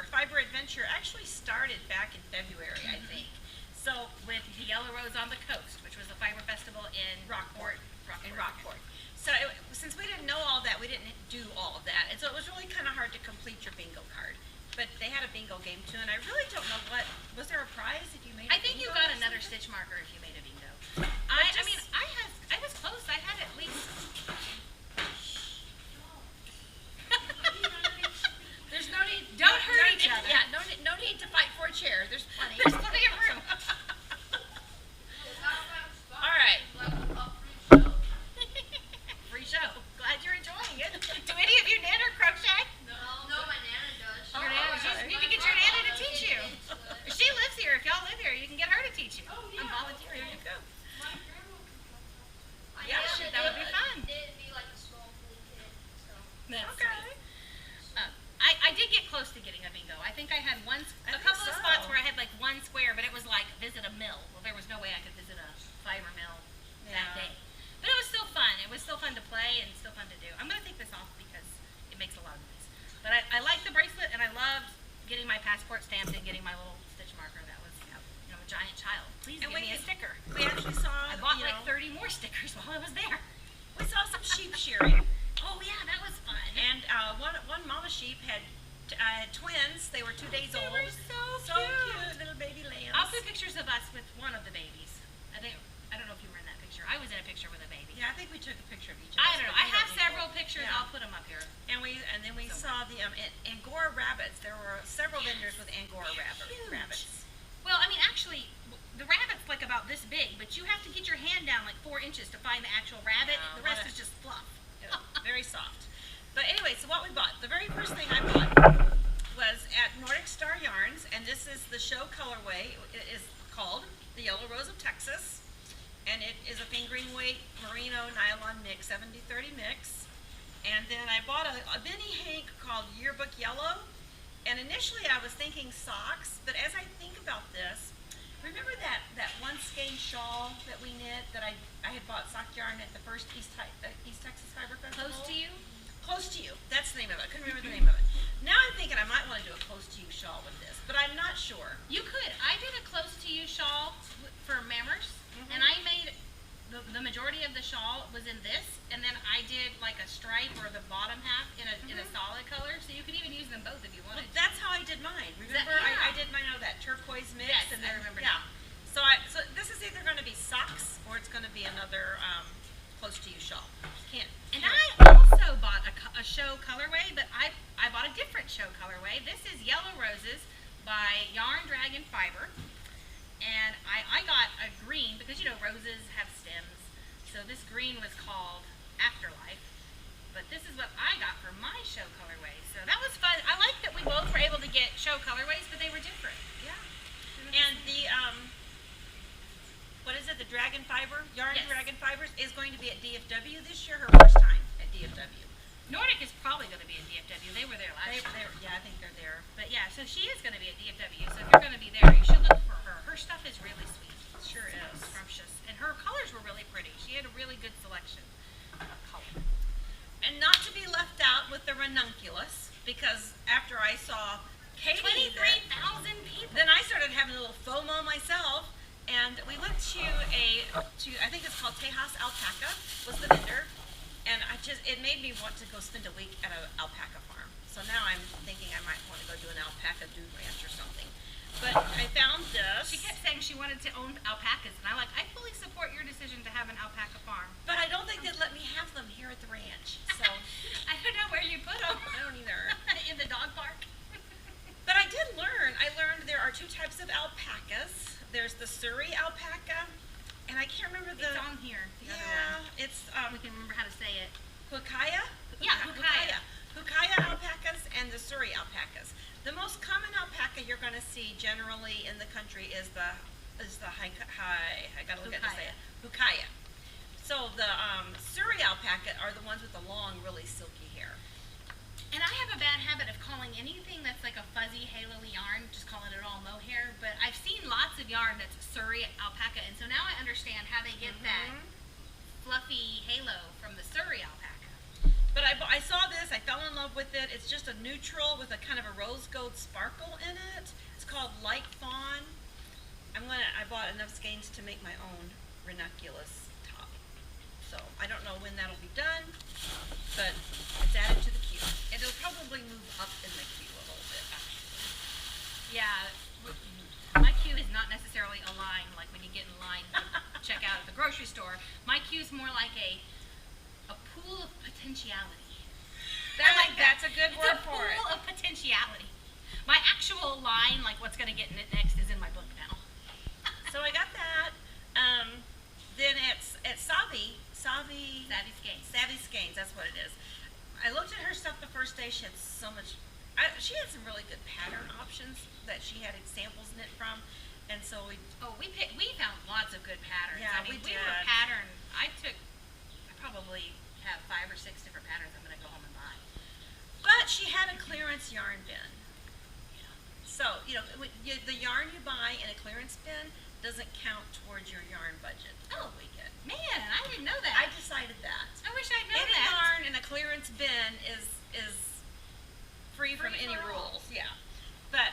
Fiber Adventure actually started back in February, I think. So with the Yellow Rose on the Coast, which was the Fiber Festival in Rockport. So since we didn't know all that, we didn't do all of that. And so it was really kind of hard to complete your bingo card. But they had a bingo game too, and I really don't know was there a prize if you made a bingo? I think you got another stitch marker if you made a bingo. I was close. I had at least. There's no need. Don't hurt each other. Yeah, no need to fight for a chair. There's plenty. There's plenty of room. All right. Free show. Glad you're enjoying it. Do any of you knit or crochet? No, my Nana does. Your Nana. You need to get your Nana to teach you. She lives here. If y'all live here, you can get her to teach you. Oh, yeah. I'm volunteering. There you go. My grandma can come. Yeah, sure, that would be fun. It'd be like a small flea kid, so. That's Okay. sweet. I did get close to getting a bingo. I think I had a couple of so. spots where I had like one square, but it was like visit a mill. Well, there was no way I could visit a fiber mill that day. But it was still fun. It was still fun to play and still fun to do. I'm going to take this off because it makes a lot of noise. But I like the bracelet, and I loved getting my passport stamped and getting my little stitch marker. That was, you know, a giant child. Please give me a sticker. We actually saw. I bought like 30 more stickers while I was there. We saw some sheep shearing. Oh yeah, that was fun. And one mama sheep had twins. They were 2 days old. They were so cute, little baby lambs. I'll put pictures of us with one of the babies. I don't know if you were in that picture. I was in a picture with a baby. Yeah, I think we took a picture of each of I us, don't know. but I you have don't need several to. pictures. Yeah. I'll put them up here. And then we saw the Angora rabbits. There were several vendors with Angora Huge. rabbits. Well, I mean, actually, the rabbit's like about this big, but you have to get your hand down like 4 inches to find the actual rabbit. Yeah, The rest what a- is just fluff. Very soft. But anyway, so what we bought, the very first thing I bought was at Nordic Star Yarns, and this is the show colorway. It is called the Yellow Rose of Texas, and it is a fingering weight merino nylon mix, 70-30 mix. And then I bought a Benny Hank called Yearbook Yellow, and initially I was thinking socks, but as I think about this, remember that one skein shawl that we knit that I had bought sock yarn at the first East Texas Fiber Festival? Close to you? Close to You. That's the name of it. I couldn't remember the name of it. Now I'm thinking I might want to do a Close to You shawl with this, but I'm not sure. You could. I did a close to you shawl for Mrs. And I made the majority of the shawl was in this, and then I did like a stripe or the bottom half in a solid color, so you could even use them both if you Well, wanted. that's how I did mine. Remember, yeah. I did mine out of that turquoise mix. Yes, and I then, remember Yeah. So this is either going to be socks or it's going to be another Close to You shawl. Can't. And I also bought a show colorway, but I bought a different show colorway. This is Yellow Roses by Yarn Dragon Fiber. And I got a green, because you know roses have stems. So this green was called Afterlife. But this is what I got for my show colorway. So that was fun. I like that we both were able to get show colorways, but they were different. Yeah. And the what is it? The Dragon Fiber, Yarn Yes. Dragon Fibers is going to be at DFW this year. Her first time at DFW. Nordic is probably going to be at DFW. They were there last year. Yeah, I think they're there. But yeah, so she is going to be at DFW. So if you're going to be there, you should look for her. Her stuff is really sweet. Sure is. Scrumptious. And her colors were really pretty. She had a really good selection of color. And not to be left out with the ranunculus, because after I saw Katie, 23,000 people. then I started having a little FOMO myself, and we went to I think it's called Tejas Alpaca was the vendor, and it made me want to go spend a week at an alpaca farm. So now I'm thinking I might want to go do an alpaca dude ranch or something. But I found this. She kept saying she wanted to own alpacas, and I'm like, I fully support your decision to have an alpaca farm. But I don't think they'd let me have them here at the ranch. So I don't know where you put them. I don't either. In the dog park. But I did learn. I learned there are two types of alpacas. There's the Surrey alpaca, and I can't remember the. It's on here. The other one. It's We can remember how to say it. Hukaya. Yeah, Hukaya. Hukaya alpacas and the Surrey alpacas. The most common alpaca you're going to see generally in the country is the I gotta look at it to say it. Hukaya. So the Surrey alpaca are the ones with the long, really silky hair. And I have a bad habit of calling anything that's like a fuzzy halo-y yarn, just calling it all mohair. But I've seen lots of yarn that's Surrey alpaca, and so now I understand how they get that fluffy halo from the Surrey alpaca. But I saw this, I fell in love with it. It's just a neutral with a kind of a rose gold sparkle in it. It's called Light Fawn. I bought enough skeins to make my own ranunculus top. So I don't know when that'll be done, but it's added to the queue. And it'll probably move up in the queue a little bit, actually. Yeah, my queue is not necessarily a line, like when you get in line to check out at the grocery store. My queue is more like a pool of potentiality. That's a good word for it. It's a pool of potentiality. My actual line, like what's going to get in it next, is in my book now. So I got that. Then it's at Savvy Savvy Skeins. That's what it is. I looked at her stuff the first day. She had so much. She had some really good pattern options that she had examples knit from, and so we found lots of good patterns. Yeah, I mean, we we were did. pattern. I probably have 5 or 6 different patterns I'm going to go home and buy. But she had a clearance yarn bin. So, the yarn you buy in a clearance bin doesn't count towards your yarn budget for the weekend. Man, I didn't know that. I decided that. I wish I'd known Any that. yarn in a clearance bin is free from any for all. rules. Yeah. But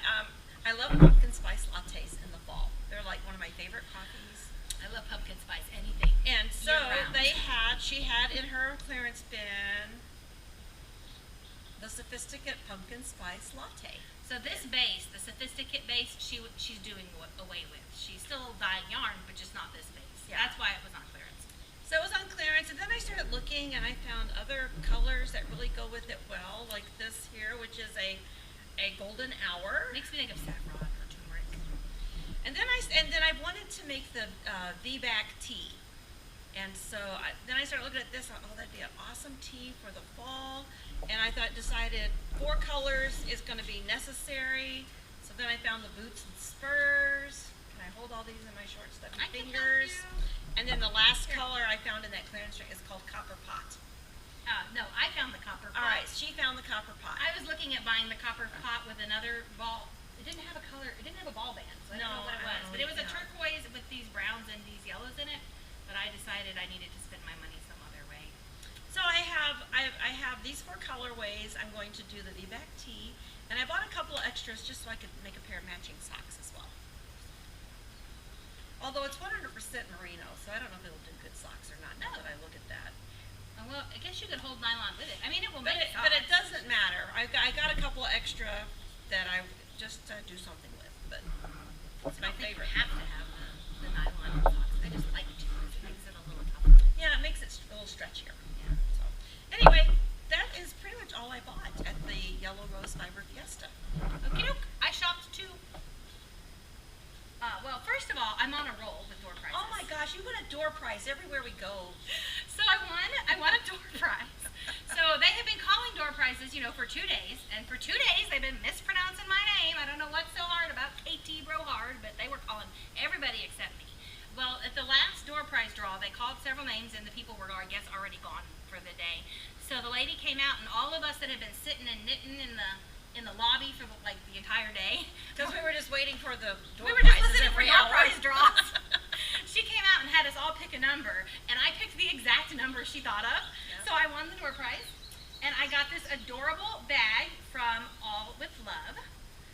I love pumpkin spice lattes in the fall. They're like one of my favorite coffees. I love pumpkin spice, anything. And so Year-round. she had in her clearance bin the Sophisticate Pumpkin Spice Latte. So this base, the Sophisticate base, she's doing away with. She's still dyeing yarn, but just not this base. Yeah. That's why it was on clearance. So it was on clearance, and looking, and I found other colors that really go with it well, like this here, which is a golden hour. Makes me think of saffron or turmeric. And then I wanted to make the V-back tea. And so then I started looking at this, oh, that'd be an awesome tea for the fall. And I decided 4 colors is going to be necessary. So then I found the boots and spurs. Can I hold all these in my short stubby I can help fingers? you. And then the last color I found in that clearance string is called Copper Pot. No, I found the copper pot. All right, she found the Copper Pot. I was looking at buying the copper pot with another ball. It didn't have a color. It didn't have a ball band, so I don't know what it was. But it was a turquoise with these browns and these yellows in it. But I decided I needed to spend my money some other way. So I have these 4 colorways. I'm going to do the V-back tee, and I bought a couple of extras just so I could make a pair of matching socks as well. Although it's 100% merino, so I don't know if it'll do good socks or not. Now that I look at that. Well, I guess you could hold nylon with it. I mean, it will But make it, but it doesn't matter. I got a couple of extra that I just do something with, but it's my favorite. You have to have the nylon socks. I just like it too because it makes it a little tougher. Yeah, it makes it a little stretchier. Yeah. So, anyway, that is pretty much all I bought at the Yellow Rose Fiber Fiesta. Okay, I shopped too. Well, first of all, I'm on a roll with door prizes. Oh my gosh, you win a door prize everywhere we go. So I won a door prize. So they have been calling door prizes, for 2 days, and for 2 days they've been mispronouncing my name. I don't know what's so hard about KT Brohard, but they were calling everybody except me. Well, at the last door prize draw, they called several names, and the people were, I guess, already gone for the day. So the lady came out, and all of us that had been sitting and knitting in the lobby for the entire day. Because we were just waiting for the door We were just prizes listening for every door hour. prize draws. She came out and had us all pick a number, and I picked the exact number she thought of. Yeah. So I won the door prize, and I got this adorable bag from All With Love.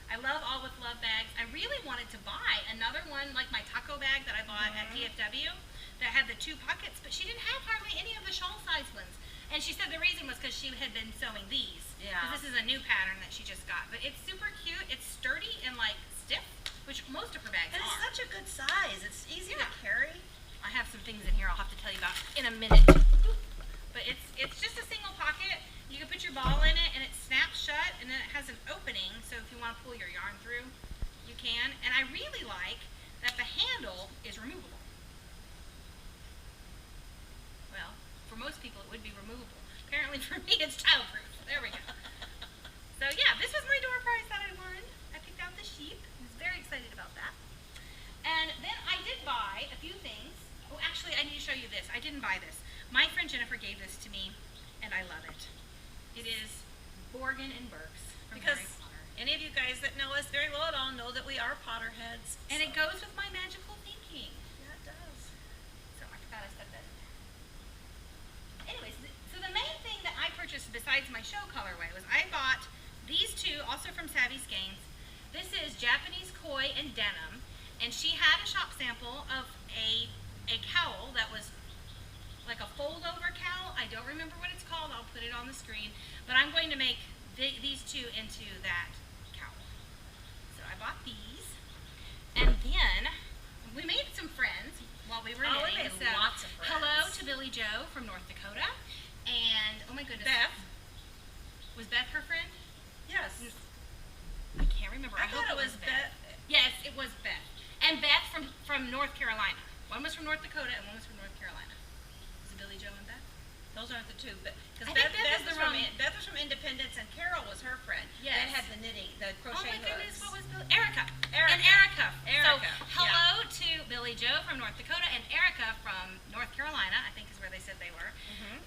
I love All With Love bags. I really wanted to buy another one like my taco bag that I bought at DFW that had the 2 pockets, but she didn't have hardly any of the shawl size ones. And she said the reason was because she had been sewing these. Yeah. 'Cause this is a new pattern that she just got. But it's super cute. It's sturdy and stiff, which most of her bags And are. it's such a good size. It's easy to carry. I have some things in here I'll have to tell you about in a minute. But it's just a single pocket. You can put your ball in it and it snaps shut, and then it has an opening, so if you want to pull your yarn through, you can. And I really like that the handle is removable. Well, for most people it would be removable. Apparently for me it's childproof. There we go. So yeah, this was my door prize that I won. I picked out the sheep. I was very excited about that. And then I did buy a few things. Oh, actually, I need to show you this. I didn't buy this. My friend Jennifer gave this to me, and I love it. It is Borgin and Burke's from Because Harry Potter. any of you guys that know us very well at all know that we are Potterheads. And it goes with my magical thinking. Yeah, it does. So I forgot I stuck that in there. Anyways, so the main thing that I purchased besides my show colorway was I bought these 2, also from Savvy Skeins. This is Japanese Koi and Denim, and she had a shop sample of a cowl that was like a fold-over cowl. I don't remember what it's called. I'll put it on the screen. But I'm going to make these 2 into that cowl. So I bought these, and then we made some friends while we were knitting. We made So lots of friends. hello to Billy Joe from North Dakota, and oh my goodness, Beth. Was Beth her friend? Yes. I can't remember. I hope thought it was Beth. Yes, it was Beth. And Beth from North Carolina. One was from North Dakota and one was from North Carolina. Was it Billy Joe and Beth? Those aren't the 2, but because I think Beth was the wrong- Beth was from Independence and Carol was her friend. Yes. That had the knitting, the Oh crochet my goodness, hooks. what was Billy? Erica. Erica. And Erica. Erica, So hello to Billy Joe from North Dakota and Erica from North Carolina, I think is where they said they were.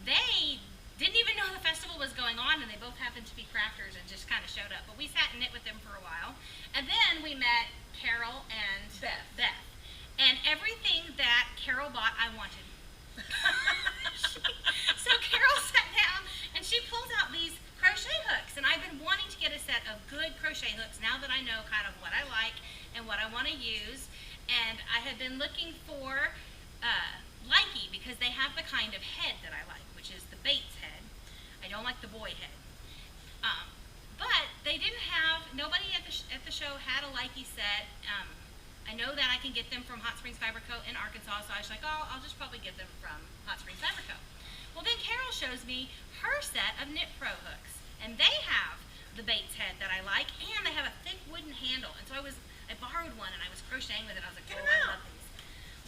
They didn't even know the festival was going on, and they both happened to be crafters and just kind of showed up. But we sat and knit with them for a while. And then we met Carol and Beth. And everything that Carol bought, I wanted. So Carol sat down and she pulls out these crochet hooks, and I've been wanting to get a set of good crochet hooks now that I know kind of what I like and what I want to use. And I had been looking for Likey because they have the kind of head that I like, which is the Bates head. I don't like the boy head. But they didn't have, nobody at the show had a Likey set. I know that I can get them from Hot Springs Fiber Co. in Arkansas, so I was like, oh, I'll just probably get them from Hot Springs Fiber Co. Well, then Carol shows me her set of Knit Pro hooks. And they have the Bates head that I like, and they have a thick wooden handle. And so I borrowed one and I was crocheting with it. I was like, Get oh, 'em I out. love these.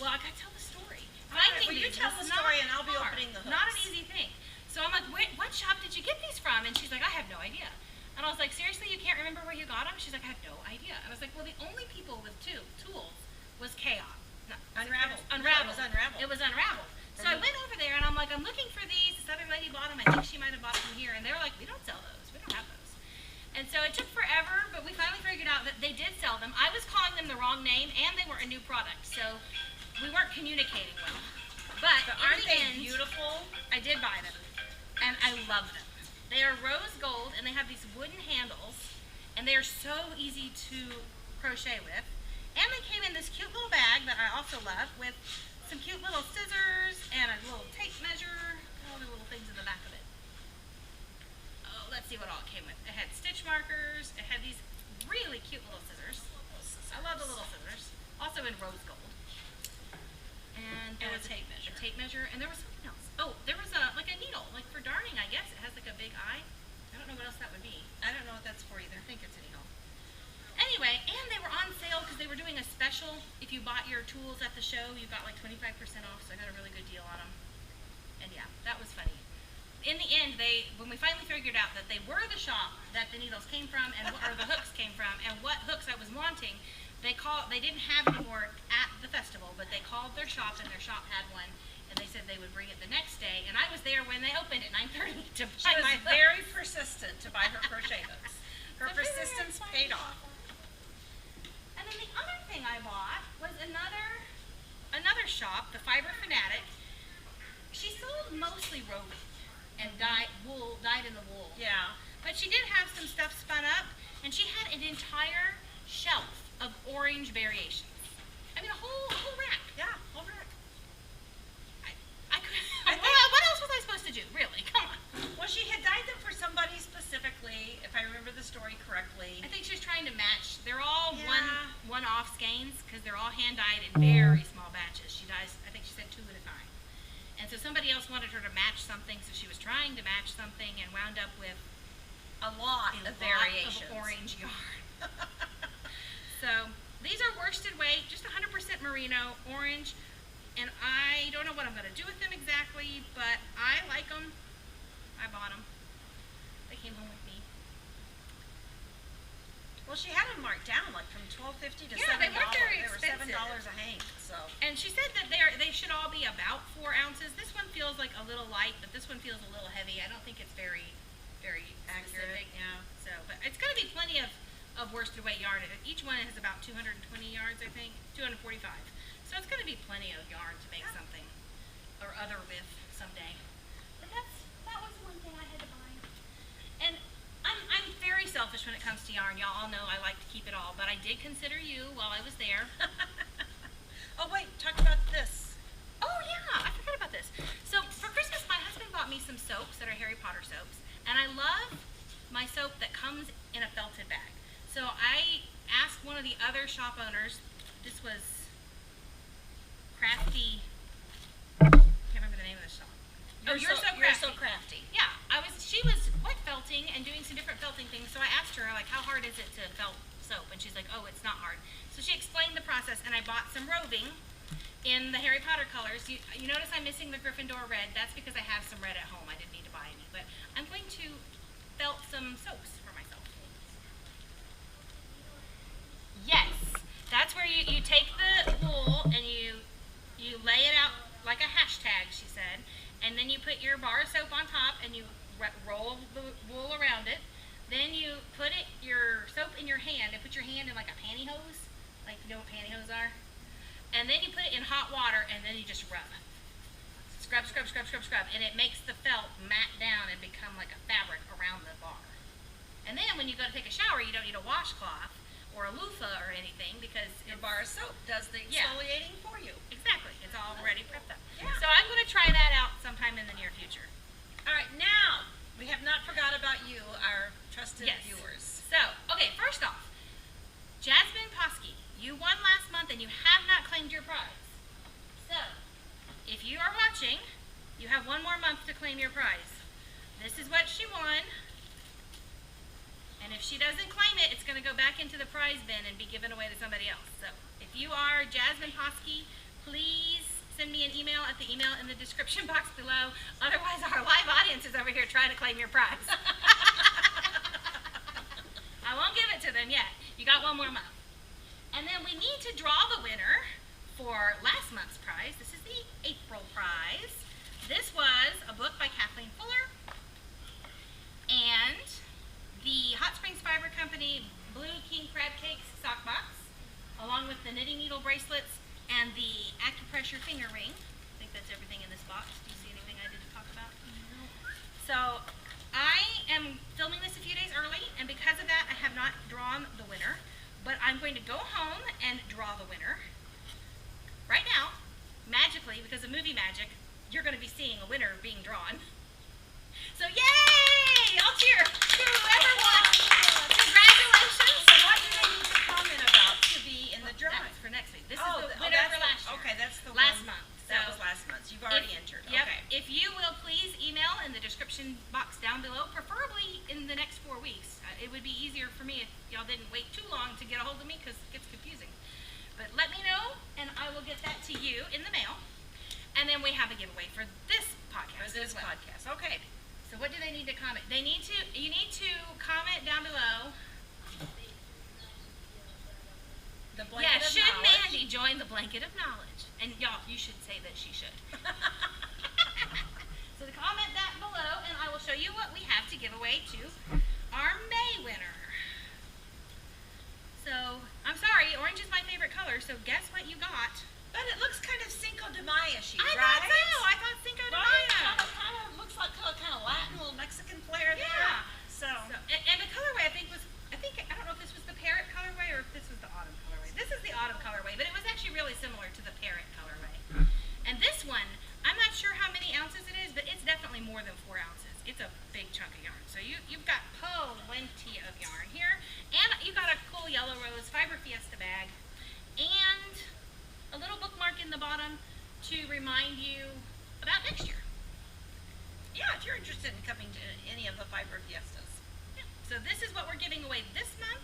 Well, I gotta tell the story. All right, Finding well, you these tell was the story not and I'll be hard. opening the Not an hooks. easy thing. So I'm like, what shop did you get these from? And she's like, I have no idea. And I was like, seriously, you can't remember where you got them? She's like, I have no idea. I was like, well, the only people with tools was Chaos. No, Unraveled. Unraveled. No, it was Unraveled. It was Unraveled. So I went over there and I'm like, I'm looking for these. This other lady bought them. I think she might have bought them here. And they were like, we don't sell those. We don't have those. And so it took forever, but we finally figured out that they did sell them. I was calling them the wrong name, and they were a new product. So we weren't communicating well. But aren't in the they end, beautiful? I did buy them, and I love them. They are rose gold, and they have these wooden handles, and they are so easy to crochet with. And they came in this cute little bag that I also love with some cute little scissors and a little tape measure, all the little things in the back of it. Oh, let's see what all it came with. It had stitch markers. It had these really cute little scissors. I love the little scissors. Also in rose gold. And there And a was tape measure. A tape measure, and there was something else. Oh, there was a needle, like for darning, I guess. It has like a big eye. I don't know what else that would be. I don't know what that's for either. I think it's a needle. Anyway, and they were on sale because they were doing a special. If you bought your tools at the show, you got like 25% off, so I got a really good deal on them. And yeah, that was funny. In the end, when we finally figured out that they were the shop that the needles came from, or the hooks came from, and what hooks I was wanting, they didn't have any more at the festival, but they called their shop, and their shop had one, and they said they would bring it the next day, and I was there when they opened at 9:30 to She buy was my hooks. very persistent to buy her crochet hooks. Her So very persistence excited paid about off. that. And then the other thing I bought was another shop, the Fiber Fanatic. She sold mostly roving and dyed in the wool. Yeah. But she did have some stuff spun up, and she had an entire shelf of orange variations. I mean, a whole rack. Yeah, whole rack. I could. What else was I supposed to do? Really? Come on. Well, she had dyed them for somebody specifically, if I remember the story correctly. I think she was trying to match. They're all Yeah. one-off skeins because they're all hand dyed in very small batches. She dyes. I think she said 2 at a time. And so somebody else wanted her to match something, so she was trying to match something and wound up with A lot of variations. of orange yarn. So these are worsted weight, just 100% merino, orange, and I don't know what I'm going to do with them exactly, but I like them. I bought them. They came home with me. Well, she had them marked down, like from $12.50 to Yeah, they $7. weren't very They were expensive. $7 a hank. So And she said that they should all be about 4 ounces. This one feels like a little light, but this one feels a little heavy. I don't think it's very accurate. specific. Yeah. So, but it's going to be plenty of worsted weight yarn. Each one has about 220 yards, I think, 245. So it's going to be plenty of yarn to make something or other with someday. But that was one thing I had to buy. And I'm very selfish when it comes to yarn. Y'all all know I like to keep it all, but I did consider you while I was there. Oh wait, talk about this. Oh yeah, I forgot about this. So for Christmas, my husband bought me some soaps that are Harry Potter soaps, and I love my soap that comes in a felted bag. So I asked one of the other shop owners. This was Crafty. Can't remember the name of the shop. You're so crafty. Yeah, she was wet felting and doing some different felting things, so I asked her, like, how hard is it to felt soap? And she's like, oh, it's not hard. So she explained the process, and I bought some roving in the Harry Potter colors. You notice I'm missing the Gryffindor red. That's because I have some red at home. I didn't need to buy any, but I'm going to felt some soaps for myself. Yes, that's where you take the wool and you lay it out like a hashtag, she said, and then you put your bar of soap on top and you roll the wool around it. Then you put your soap in your hand and put your hand in like a pantyhose, like you know what pantyhose are? And then you put it in hot water and then you just rub. Scrub, scrub, scrub, scrub, scrub, and it makes the felt mat down and become like a fabric around the bar. And then when you go to take a shower, you don't need a washcloth or a loofah or anything because Your bar of soap does the Yeah. exfoliating for you. exactly, it's already prepped up. Yeah. So I'm going to try that out sometime in the near future. All right, now we have not forgot about you, our trusted Yes. viewers. So, okay, first off, Jasmine Posky, you won last month and you have not claimed your prize. So, if you are watching, You have 1 more month to claim your prize. This is what she won. And if she doesn't claim it, it's going to go back into the prize bin and be given away to somebody else. So if you are Jasmine Hosky, please send me an email at the email in the description box below. Otherwise, our live audience is over here trying to claim your prize. I won't give it to them yet. You got 1 more month. And then we need to draw the winner for last month's prize. This is the April prize. This was a book by Kathleen Fuller and the Hot Springs Fiber Company Blue King Crab Cakes sock box, along with the knitting needle bracelets and the acupressure finger ring. I think that's everything in this box. Do you see anything I didn't talk about? No. So I am filming this a few days early, and because of that, I have not drawn the winner. But I'm going to go home and draw the winner. Right now, magically, because of movie magic, you're going to be seeing a winner being drawn. So yay! I'll cheer to whoever won. Congratulations. So what do they need to comment about to be in the drawing? That's for next week. This is the winner that's for last year. Okay, that's the last one. month. That So was last month. You've already entered. Yep. Okay. If you will please email in the description box down below, preferably in the next 4 weeks. It would be easier for me if y'all didn't wait too long to get a hold of me because it gets confusing. But let me know, and I will get that to you in the mail. And then we have a giveaway for this podcast. For this as well. podcast. Okay. So what do they need to comment? You need to comment down below. The blanket Yeah, of should knowledge. Mandy join the blanket of knowledge? And y'all, you should say that she should. So comment that below, and I will show you what we have to give away to our May winner. So, I'm sorry, orange is my favorite color, so guess what you got? But it looks kind of Cinco de Mayo-y, I right? thought so. I thought Cinco de Right? Mayo. Kind of looks like kind of Latin, little Mexican flair there. Yeah. So And the colorway, I don't know if this was the parrot colorway or if this was the autumn colorway. This is the autumn colorway, but it was actually really similar to the parrot colorway. And this one, I'm not sure how many ounces it is, but it's definitely more than 4 ounces. It's a big chunk of yarn. So you've got plenty of yarn here. And you got a cool yellow rose Fiber Fiesta bag. And a little bookmark in the bottom to remind you about next year. yeah, if you're interested in coming to any of the Fiber Fiestas. Yeah. So this is what we're giving away this month.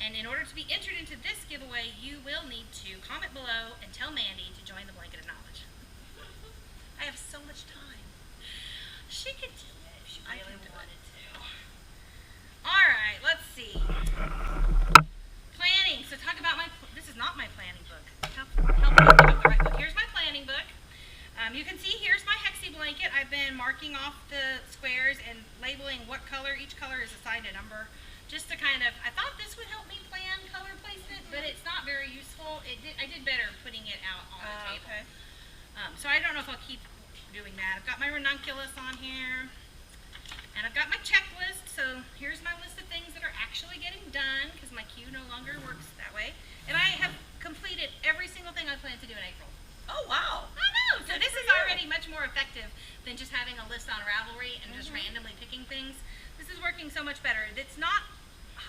And in order to be entered into this giveaway, you will need to comment below and tell Mandy to join the blanket of knowledge. I have so much time. She could do it if she I really can do wanted to. All right, let's see. Planning. So talk about this is not my planning book. Help me pick up the right book. Here's my planning book. You can see here's my hexie blanket. I've been marking off the squares and labeling what color. Each color is assigned a number. Just to kind of, I thought this would help me plan color placement, but it's not very useful. I did better putting it out on the table. Okay. So I don't know if I'll keep doing that. I've got my ranunculus on here, and I've got my checklist. So here's my list of things that are actually getting done because my queue no longer works that way. And I have completed every single thing I plan to do in April. Oh, wow. I know. So Good this for is you. already much more effective than just having a list on Ravelry and just randomly picking things. This is working so much better. It's not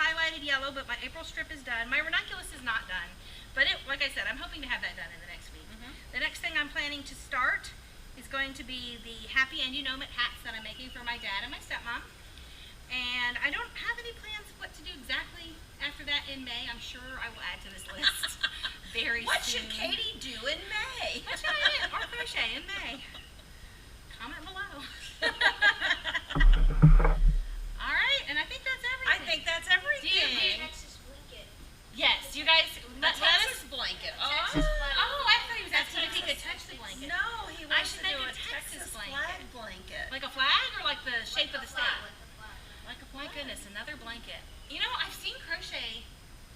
highlighted yellow, but my April strip is done. My ranunculus is not done, but like I said, I'm hoping to have that done in the next week. The next thing I'm planning to start is going to be the Happy and You Know It hats that I'm making for my dad and my stepmom. And I don't have any plans of what to do exactly after that in May. I'm sure I will add to this list very What soon. should Katie do in May? What should I do? Or crochet in May? Comment below. All right, and I think that's everything. I think that's everything. Texas blanket. Yes, you guys. A Let us. Texas blanket. Texas flag. Oh, I thought he was asking if he could touch the blanket. No, he I wants should to make do a a Texas Texas blanket. flag blanket. Like a flag or like the shape of the state? Like a flag. Like a my goodness, another blanket. You know, I've seen crochet.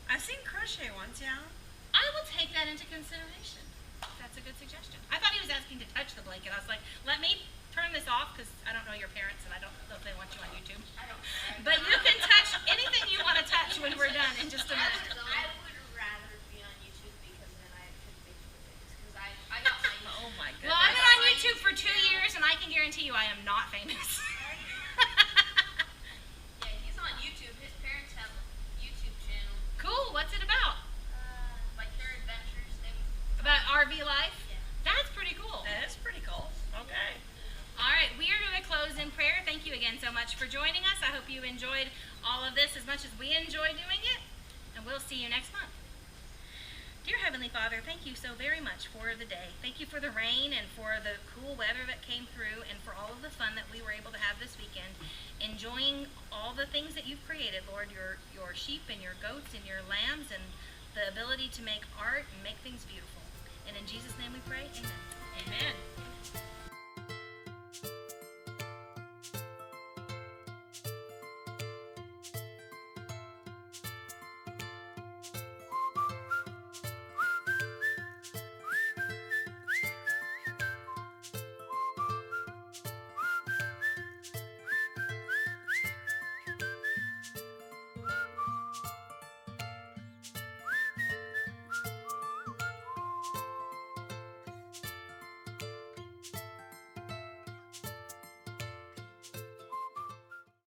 I've seen crochet ones, yeah. I will take that into consideration. That's a good suggestion. I thought he was asking to touch the blanket. I was like, let me turn this off because I don't know your parents and I don't know if they want you on YouTube. I don't care. But you can touch anything you want to touch when we're done in just a minute. I would rather be on YouTube because then I could make videos. Because I got my Oh my goodness. Well, I've been on YouTube for 2 years and I can guarantee you I am not famous. Yeah, he's on YouTube. His parents have a YouTube channel. Cool. What's it about? Like their adventures. They About RV life? Yeah. That's pretty cool. That is pretty cool. Okay. much for joining us. I hope you enjoyed all of this as much as we enjoy doing it, and we'll see you next month. Dear Heavenly Father, thank you so very much for the day. Thank you for the rain and for the cool weather that came through and for all of the fun that we were able to have this weekend, enjoying all the things that you've created, Lord, your sheep and your goats and your lambs and the ability to make art and make things beautiful. And in Jesus' name we pray, amen. Amen.